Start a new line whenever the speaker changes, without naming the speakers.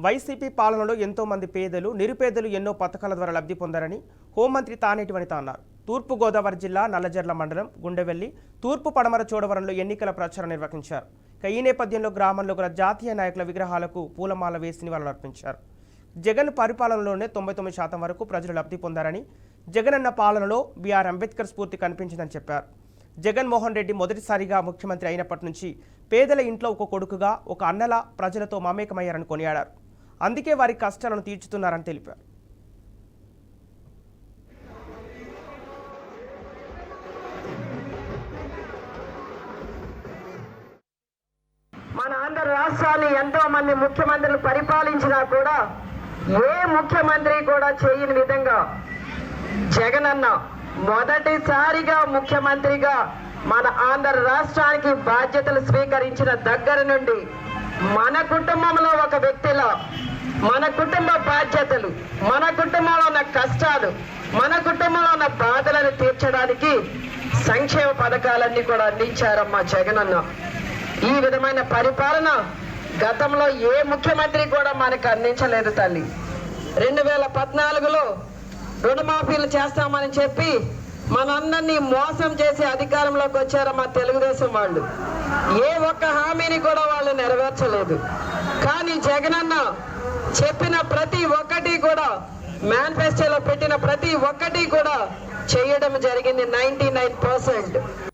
YCP పాలనలో ఎంతో మంది పేదలు నిరుపేదలు ఎన్నో పథకాల ద్వారా లబ్ధి పొందారని హోంమంత్రి తానేటి వనిత అన్నారు. తూర్పు గోదావరి జిల్లా నల్లజర్ల మండలం గుండెవెల్లి తూర్పు పడమర చోడవరంలో ఎన్నికల ప్రచారం నిర్వహించారు. ఈ నేపథ్యంలో గ్రామంలో గల జాతీయ నాయకుల విగ్రహాలకు పూలమాల వేసి నివాళులర్పించారు. జగన్ పరిపాలనలోనే 99% వరకు ప్రజలు లబ్ధి పొందారని, జగనన్న పాలనలో బిఆర్ అంబేద్కర్ స్ఫూర్తి కనిపించిందని చెప్పారు. జగన్మోహన్ రెడ్డి మొదటిసారిగా ముఖ్యమంత్రి అయినప్పటి నుంచి పేదల ఇంట్లో ఒక కొడుకుగా, ఒక అన్నలా ప్రజలతో మమేకమయ్యారని కొనియాడారు. అందుకే వారి కష్టాలను తీర్చుతున్నారని తెలిపారు.
మన ఆంధ్ర రాష్ట్రాన్ని ఎంతో మంది ముఖ్యమంత్రులు పరిపాలించినా కూడా ఏ ముఖ్యమంత్రి కూడా చేయని విధంగా జగనన్న మొదటిసారిగా ముఖ్యమంత్రిగా మన ఆంధ్ర రాష్ట్రానికి బాధ్యతలు స్వీకరించిన దగ్గర నుండి మన కుటుంబంలో ఒక వ్యక్తిలో మన కుటుంబ బాధ్యతలు, మన కుటుంబంలో ఉన్న కష్టాలు, మన కుటుంబంలో ఉన్న బాధలను తీర్చడానికి సంక్షేమ పథకాలన్నీ కూడా అందించారమ్మా జగనన్న. ఈ విధమైన పరిపాలన గతంలో ఏ ముఖ్యమంత్రి కూడా మనకు అందించలేదు తల్లి. 2014లో రుణమాఫీలు చేస్తామని చెప్పి మనందరినీ మోసం చేసి అధికారంలోకి వచ్చారమ్మా తెలుగుదేశం వాళ్ళు. ఏ ఒక్క హామీని కూడా వాళ్ళు నెరవేర్చలేదు. కానీ జగనన్న చెప్పిన ప్రతి ఒక్కటి కూడా, మేనిఫెస్టోలో పెట్టిన ప్రతి ఒక్కటి కూడా చేయడం జరిగింది 99%.